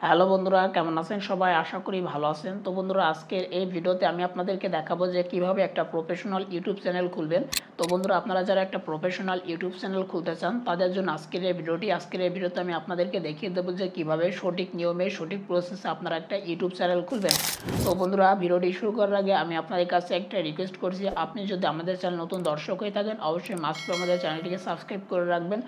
Hello বন্ধুরা, কেমন আছেন সবাই? আশা করি ভালো আছেন। তো বন্ধুরা, আজকের এই ভিডিওতে আমি আপনাদেরকে দেখাবো যে কিভাবে একটা প্রফেশনাল ইউটিউব চ্যানেল খুলবেন। তো বন্ধুরা, আপনারা যারা একটা প্রফেশনাল ইউটিউব চ্যানেল খুলতে চান তাদের জন্য আজকের এই ভিডিওতে আমি আপনাদেরকে দেখিয়ে দেবো যে কিভাবে সঠিক নিয়মে সঠিক প্রসেসে আপনারা একটা ইউটিউব চ্যানেল খুলবেন। তো বন্ধুরা, ভিডিওটি শুরু করার আগে আমি আপনাদের কাছে একটা রিকোয়েস্ট করছি, আপনি যদি আমাদের চ্যানেল নতুন দর্শক হয়ে থাকেন অবশ্যই মাস্ট আমাদের চ্যানেলটিকে সাবস্ক্রাইব করে রাখবেন।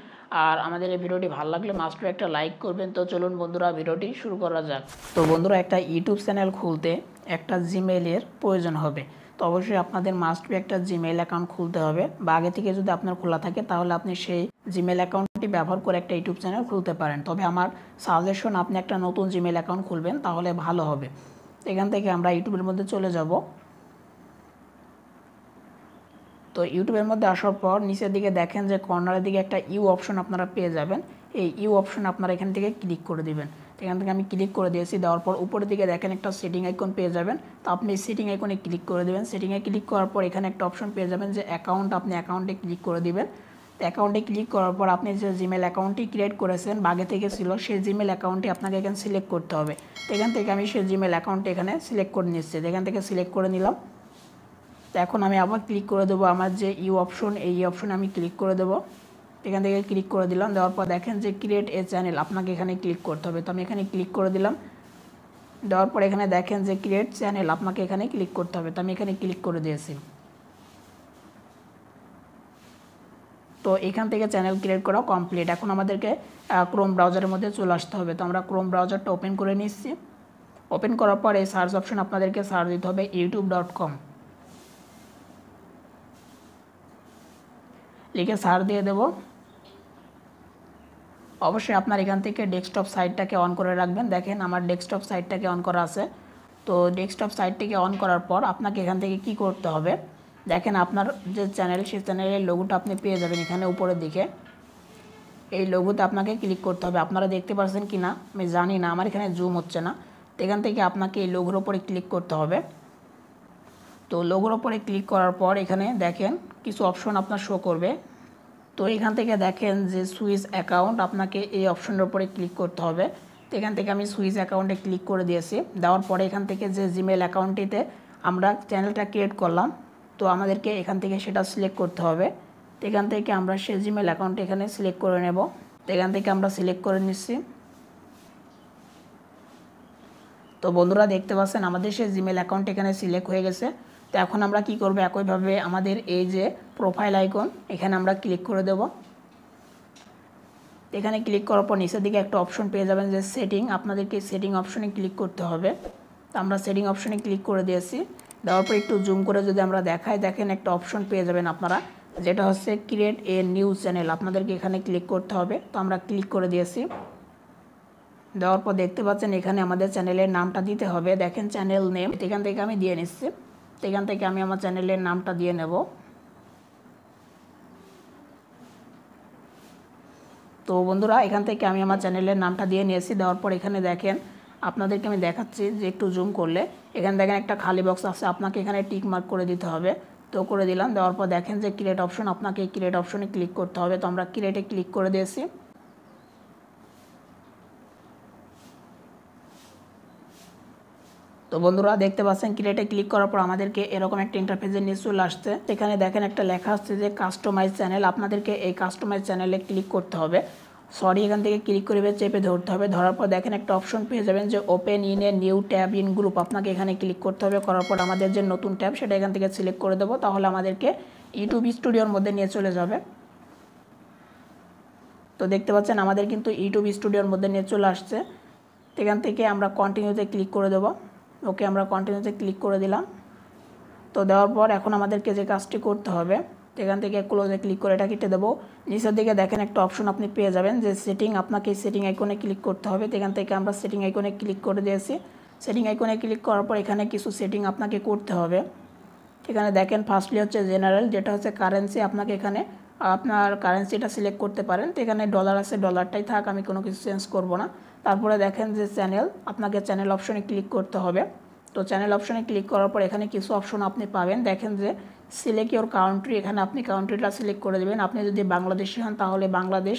আর আমাদের এই ভিডিওটি ভালো লাগলে মাস্ট একটা লাইক করবেন। তো চলুন বন্ধুরা, ভিডিওটি শুরু করা যাক। তো বন্ধুরা, একটা ইউটিউব চ্যানেল খুলতে একটা জিমেইলের প্রয়োজন হবে। তো অবশ্যই আপনাদের মাস্ট একটা জিমেইল অ্যাকাউন্ট খুলতে হবে, বা আগে থেকে যদি আপনার খোলা থাকে তাহলে আপনি সেই জিমেইল অ্যাকাউন্টটি ব্যবহার করে একটা ইউটিউব চ্যানেল খুলতে পারেন। তবে আমার সাজেশন, আপনি একটা নতুন জিমেইল অ্যাকাউন্ট খুলবেন তাহলে ভালো হবে। এখান থেকে আমরা ইউটিউবের মধ্যে চলে যাব। তো ইউটিউবের মধ্যে আসার পর নিচের দিকে দেখেন যে কর্নারের দিকে একটা ইউ অপশন আপনারা পেয়ে যাবেন। এই ইউ অপশন আপনারা এখান থেকে ক্লিক করে দিবেন। এখান থেকে আমি ক্লিক করে দিয়েছি। দেওয়ার পর উপরের দিকে দেখেন একটা সেটিং আইকন পেয়ে যাবেন। তো আপনি সেটিং আইকনে ক্লিক করে দেবেন। সেটিংয়ে ক্লিক করার পর এখানে একটা অপশন পেয়ে যাবেন যে অ্যাকাউন্ট, আপনি অ্যাকাউন্টে ক্লিক করে দিবেন। তো অ্যাকাউন্টে ক্লিক করার পর আপনি যে জিমেল অ্যাকাউন্টটি ক্রিয়েট করেছেন বা আগে থেকে ছিল সেই জিমেল অ্যাকাউন্টটি আপনাকে এখানে সিলেক্ট করতে হবে। তো এখান থেকে আমি সেই জিমেল অ্যাকাউন্টটি এখানে সিলেক্ট করে নিচ্ছি। এখান থেকে সিলেক্ট করে নিলাম। তো এখন আমি আবার ক্লিক করে দেবো আমার যে ইউ অপশন, এই অপশনে আমি ক্লিক করে দেবো। এখান থেকে ক্লিক করে দিলাম। দেওয়ার পর দেখেন যে ক্রিয়েট এ চ্যানেল, আপনাকে এখানে ক্লিক করতে হবে। তো আমি এখানে ক্লিক করে দিলাম। দেওয়ার পর এখানে দেখেন যে ক্রিয়েট চ্যানেল, আপনাকে এখানে ক্লিক করতে হবে। তো আমি এখানে ক্লিক করে দিয়েছি। তো এখান থেকে চ্যানেল ক্রিয়েট করা কমপ্লিট। এখন আমাদেরকে ক্রোম ব্রাউজারের মধ্যে চলে আসতে হবে। তো আমরা ক্রোম ব্রাউজারটা ওপেন করে নিচ্ছি। ওপেন করার পর এই সার্চ অপশন আপনাদেরকে সার্চ দিতে হবে youtube.com লিখে সার্চ দিয়ে দেব। অবশ্যই আপনার এখান থেকে ডেস্কটপ সাইটটাকে অন করে রাখবেন। দেখেন আমার ডেস্কটপ সাইটটাকে অন করা আছে। তো ডেস্কটপ সাইটটিকে অন করার পর আপনাকে এখান থেকে কি করতে হবে, দেখেন আপনার যে চ্যানেল, সেই চ্যানেলের লোগোটা আপনি পেয়ে যাবেন এখানে উপরের দিকে। এই লোগোতে আপনাকে ক্লিক করতে হবে। আপনারা দেখতে পাচ্ছেন কি না আমি জানি না, আমার এখানে জুম হচ্ছে না। তো এখান থেকে আপনাকে এই লোগোর উপরে ক্লিক করতে হবে। তো লোগোর উপরে ক্লিক করার পর এখানে দেখেন কিছু অপশন আপনার শো করবে। তো এখান থেকে দেখেন যে সুইচ অ্যাকাউন্ট, আপনাকে এই অপশনের উপরে ক্লিক করতে হবে। তো এখান থেকে আমি সুইচ অ্যাকাউন্টে ক্লিক করে দিয়েছি। দেওয়ার পরে এখান থেকে যে জিমেল অ্যাকাউন্টটিতে আমরা চ্যানেলটা ক্রিয়েট করলাম, তো আমাদেরকে এখান থেকে সেটা সিলেক্ট করতে হবে। তো এখান থেকে আমরা সেই জিমেল অ্যাকাউন্ট এখানে সিলেক্ট করে নেব। তো এখান থেকে আমরা সিলেক্ট করে নিচ্ছি। তো বন্ধুরা দেখতে পাচ্ছেন আমাদের সেই জিমেল অ্যাকাউন্ট এখানে সিলেক্ট হয়ে গেছে। তো এখন আমরা কি করব, একইভাবে আমাদের এই যে প্রোফাইল আইকন, এখানে আমরা ক্লিক করে দেব। এখানে ক্লিক করার পর নিচের দিকে একটা অপশন পেয়ে যাবেন যে সেটিং, আপনাদেরকে সেটিং অপশনে ক্লিক করতে হবে। তো আমরা সেটিং অপশনে ক্লিক করে দিয়েছি। দেওয়ার পর একটু জুম করে যদি আমরা দেখাই, দেখেন একটা অপশন পেয়ে যাবেন আপনারা, যেটা হচ্ছে ক্রিয়েট এ নিউ চ্যানেল, আপনাদেরকে এখানে ক্লিক করতে হবে। তো আমরা ক্লিক করে দিয়েছি। দেওয়ার পর দেখতে পাচ্ছেন এখানে আমাদের চ্যানেলের নামটা দিতে হবে। দেখেন চ্যানেল নেম, এখান থেকে আমি দিয়ে নিচ্ছি। এখান থেকে আমি আমার চ্যানেলের নামটা দিয়ে নেব। তো বন্ধুরা এখান থেকে আমি আমার চ্যানেলের নামটা দিয়ে নিয়েছি। দেওয়ার পর এখানে দেখেন আপনাদেরকে আমি দেখাচ্ছি যে একটু জুম করলে এখানে দেখেন একটা খালি বক্স আছে, আপনাকে এখানে টিক মার্ক করে দিতে হবে। তো করে দিলাম। দেওয়ার পর দেখেন যে ক্রিয়েট অপশন, আপনাকে ক্রিয়েট অপশনে ক্লিক করতে হবে। তো আমরা ক্রিয়েটে ক্লিক করে দিয়েছি। তো বন্ধুরা দেখতে পাচ্ছেন ক্রিয়েটে ক্লিক করার পর আমাদেরকে এরকম একটা ইন্টারফেসে নিয়ে চলে আসছে। এখানে দেখেন একটা লেখা আসছে যে কাস্টমাইজ চ্যানেল, আপনাদেরকে এই কাস্টমাইজ চ্যানেলে ক্লিক করতে হবে। এখান থেকে ক্লিক করে চেপে ধরতে হবে। ধরার পর দেখেন একটা অপশন পেয়ে যাবেন যে open in a new tab in group, আপনাকে এখানে ক্লিক করতে হবে। করার পর আমাদের যে নতুন ট্যাব সেটা এখান থেকে সিলেক্ট করে দেবো, তাহলে আমাদেরকে ইউটিউব স্টুডিওর মধ্যে নিয়ে চলে যাবে। তো দেখতে পাচ্ছেন আমাদের কিন্তু ইউটিউব স্টুডিওর মধ্যে নিয়ে চলে আসছে। এখান থেকে আমরা কন্টিনিউতে ক্লিক করে দেবো। ওকে, আমরা কন্টিনিউতে ক্লিক করে দিলাম। তো দেওয়ার পর এখন আমাদেরকে যে কাজটি করতে হবে, এখান থেকে ক্লোজে ক্লিক করে এটা কেটে দেবো। নিচের দিকে দেখেন একটা অপশন আপনি পেয়ে যাবেন যে সেটিং, আপনাকে এই সেটিং আইকনে ক্লিক করতে হবে। তো এখান থেকে আমরা সেটিং আইকনে ক্লিক করে দিয়েছি। সেটিং আইকনে ক্লিক করার পর এখানে কিছু সেটিং আপনাকে করতে হবে। এখানে দেখেন ফার্স্টলি হচ্ছে জেনারেল, যেটা হচ্ছে কারেন্সি, আপনাকে এখানে আপনার কারেন্সিটা সিলেক্ট করতে পারেন। তো এখানে ডলার আছে, ডলারটাই থাক, আমি কোনো কিছু চেঞ্জ করব না। তারপরে দেখেন যে চ্যানেল, আপনাকে চ্যানেল অপশনে ক্লিক করতে হবে। তো চ্যানেল অপশনে ক্লিক করার পর এখানে কিছু অপশন আপনি পাবেন। দেখেন যে সিলেক্ট ইওর কান্ট্রি, এখানে আপনি কান্ট্রিটা সিলেক্ট করে দেবেন। আপনি যদি বাংলাদেশি হন তাহলে বাংলাদেশ,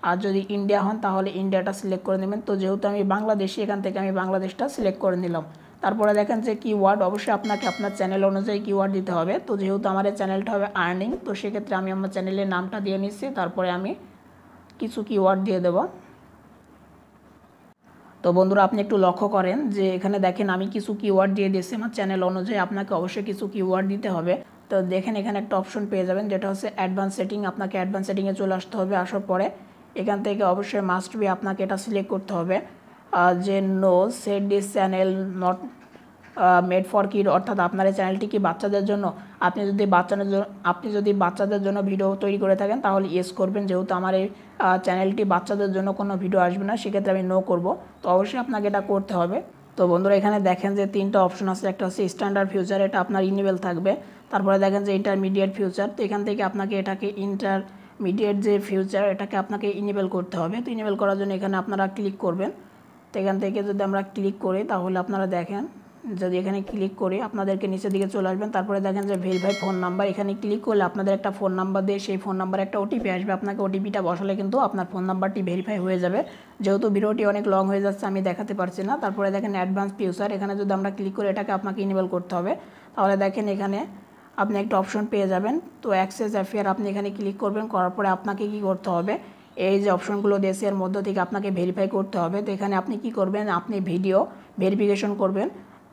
আর যদি ইন্ডিয়া হন তাহলে ইন্ডিয়াটা সিলেক্ট করে নেবেন। তো যেহেতু আমি বাংলাদেশি, এখান থেকে আমি বাংলাদেশটা সিলেক্ট করে নিলাম। তারপরে দেখেন যে কিওয়ার্ড, অবশ্যই আপনাকে আপনার চ্যানেল অনুযায়ী কিওয়ার্ড দিতে হবে। তো যেহেতু আমার এই চ্যানেলটা হবে আর্নিং, তো সেক্ষেত্রে আমি আমার চ্যানেলের নামটা দিয়ে নিচ্ছি। তারপরে আমি কিছু কিওয়ার্ড দিয়ে দেব। তো বন্ধুরা আপনি একটু লক্ষ্য করেন যে এখানে দেখেন আমি কিছু কিওয়ার্ড দিয়ে দিয়েছি আমার চ্যানেল অনুযায়ী, আপনাকে অবশ্যই কিছু কিওয়ার্ড দিতে হবে। তো দেখেন এখানে একটা অপশন পেয়ে যাবেন যেটা হচ্ছে অ্যাডভান্স সেটিং। আপনাকে অ্যাডভান্স সেটিংয়ে চলে আসতে হবে। আসার পরে এখান থেকে অবশ্যই মাস্ট বি আপনাকে এটা সিলেক্ট করতে হবে যে no set this channel not made for kid, অর্থাৎ আপনার এই চ্যানেলটি কি বাচ্চাদের জন্য। আপনি যদি বাচ্চাদের জন্য ভিডিও তৈরি করে থাকেন তাহলে ইয়েস করবেন, যেহেতু আমার এই চ্যানেলটি বাচ্চাদের জন্য কোনো ভিডিও আসবে না, সেক্ষেত্রে আমি নো করব। তো অবশ্যই আপনাকে এটা করতে হবে। তো বন্ধুরা এখানে দেখেন যে 3টা অপশন আছে, একটা হচ্ছে স্ট্যান্ডার্ড ফিউচার, এটা আপনার ইনেবল থাকবে। তারপরে দেখেন যে ইন্টারমিডিয়েট ফিউচার, তো এখান থেকে আপনাকে এটাকে ইন্টারমিডিয়েট যে ফিউচার এটাকে আপনাকে ইনেবল করতে হবে। তো ইনেবল করার জন্য এখানে আপনারা ক্লিক করবেন। তো এখান থেকে যদি আমরা ক্লিক করি তাহলে আপনারা দেখেন যদি এখানে ক্লিক করি আপনাদেরকে নিচের দিকে চলে আসবেন। তারপরে দেখেন যে ভেরিফাই ফোন নাম্বার, এখানে ক্লিক করলে আপনাদের একটা ফোন নাম্বার দিয়ে সেই ফোন নাম্বারে একটা ওটিপি আসবে। আপনাকে ওটিপিটা বসালে কিন্তু আপনার ফোন নাম্বারটি ভেরিফাই হয়ে যাবে। যেহেতু ভিডিওটি অনেক লং হয়ে যাচ্ছে আমি দেখাতে পারছি না। তারপরে দেখেন অ্যাডভান্স ফিউচার, এখানে যদি আমরা ক্লিক করি এটাকে আপনাকে ইনেবল করতে হবে। তাহলে দেখেন এখানে আপনি একটা অপশন পেয়ে যাবেন। তো অ্যাক্সেস অ্যাফেয়ার আপনি এখানে ক্লিক করবেন, করার পরে আপনাকে কি করতে হবে, এই যে অপশনগুলো দিয়েছে এর মধ্য থেকে আপনাকে ভেরিফাই করতে হবে। তো এখানে আপনি কি করবেন, আপনি ভিডিও ভেরিফিকেশন করবেন।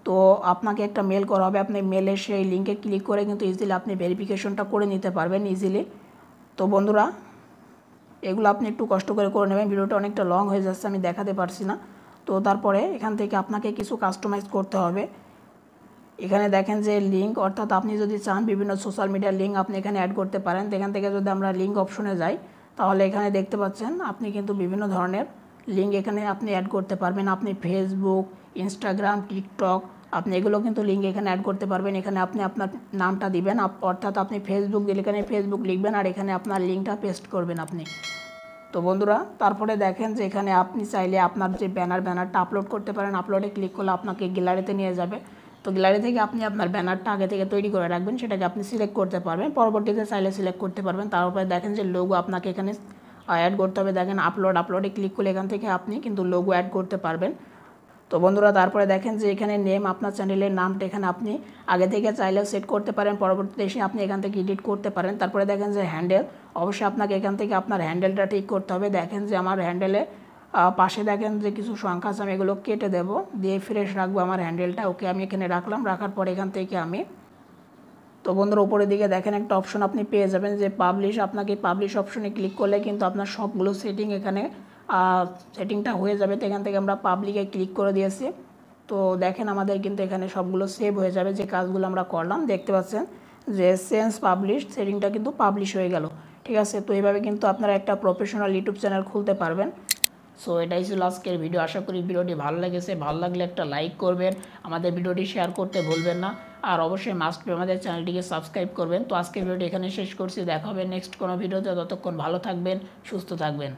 তো আপনাকে একটা মেল করা হবে, আপনি মেলে সেই লিঙ্কে ক্লিক করে কিন্তু ইজিলি আপনি ভেরিফিকেশনটা করে নিতে পারবেন ইজিলি। তো বন্ধুরা এগুলো আপনি একটু কষ্ট করে নেবেন, ভিডিওটা অনেকটা লং হয়ে যাচ্ছে আমি দেখাতে পারছি না। তো তারপরে এখান থেকে আপনাকে কিছু কাস্টমাইজ করতে হবে। এখানে দেখেন যে লিঙ্ক, অর্থাৎ আপনি যদি চান বিভিন্ন সোশ্যাল মিডিয়ার লিঙ্ক আপনি এখানে অ্যাড করতে পারেন। তো এখান থেকে যদি আমরা লিঙ্ক অপশনে যাই তাহলে এখানে দেখতে পাচ্ছেন আপনি কিন্তু বিভিন্ন ধরনের লিঙ্ক এখানে আপনি অ্যাড করতে পারবেন। আপনি ফেসবুক, ইনস্টাগ্রাম, টিকটক আপনি এগুলো কিন্তু লিঙ্ক এখানে অ্যাড করতে পারবেন। এখানে আপনি আপনার নামটা দিবেন, অর্থাৎ আপনি ফেসবুক দিলে এখানে ফেসবুক লিখবেন আর এখানে আপনার লিঙ্কটা পেস্ট করবেন আপনি। তো বন্ধুরা তারপরে দেখেন যে এখানে আপনি চাইলে আপনার যে ব্যানারটা আপলোড করতে পারেন। আপলোডে ক্লিক করলে আপনাকে গ্যালারিতে নিয়ে যাবে। তো গ্যালারি থেকে আপনি আপনার ব্যানারটা আগে থেকে তৈরি করে রাখবেন, সেটাকে আপনি সিলেক্ট করতে পারবেন, পরবর্তীতে চাইলে সিলেক্ট করতে পারবেন। তারপরে দেখেন যে লোগো আপনাকে এখানে অ্যাড করতে হবে। দেখেন আপলোডে ক্লিক করলে এখান থেকে আপনি কিন্তু লোগো অ্যাড করতে পারবেন। তো বন্ধুরা তারপরে দেখেন যে এখানে নেম, আপনার চ্যানেলের নামটা এখানে আপনি আগে থেকে চাইলেও সেট করতে পারেন, পরবর্তীতে এসে আপনি এখান থেকে এডিট করতে পারেন। তারপরে দেখেন যে হ্যান্ডেল, অবশ্যই আপনাকে এখান থেকে আপনার হ্যান্ডেলটা ঠিক করতে হবে। দেখেন যে আমার হ্যান্ডেলে পাশে দেখেন যে কিছু সংখ্যা আছে, আমি এগুলো কেটে দেবো, দিয়ে ফ্রেশ রাখবো আমার হ্যান্ডেলটা। ওকে আমি এখানে রাখলাম, রাখার পর এখান থেকে আমি তো বন্ধুরা উপরের দিকে দেখেন একটা অপশন আপনি পেয়ে যাবেন যে পাবলিশ। আপনাকে পাবলিশ অপশনে ক্লিক করলে কিন্তু আপনার সবগুলো সেটিং এখানে সেটিংটা হয়ে যাবে। তো এখান থেকে আমরা পাবলিকে ক্লিক করে দিয়েছি। তো দেখেন আমাদের কিন্তু এখানে সবগুলো সেভ হয়ে যাবে, যে কাজগুলো আমরা করলাম দেখতে পাচ্ছেন যে সেন্স পাবলিশ সেটিংটা কিন্তু পাবলিশ হয়ে গেল। ঠিক আছে, তো এইভাবে কিন্তু আপনারা একটা প্রফেশনাল ইউটিউব চ্যানেল খুলতে পারবেন। সো এটাই ছিল আজকের ভিডিও। আশা করি ভিডিওটি ভালো লেগেছে। ভালো লাগলে একটা লাইক করবেন, আমাদের ভিডিওটি শেয়ার করতে ভুলবেন না, আর অবশ্যই মাস্ট বি আমাদের চ্যানেলটিকে সাবস্ক্রাইব করবেন। তো আজকের ভিডিওটি এখানে শেষ করছি, দেখা হবে নেক্সট কোনো ভিডিওতে। ততক্ষণ ভালো থাকবেন, সুস্থ থাকবেন।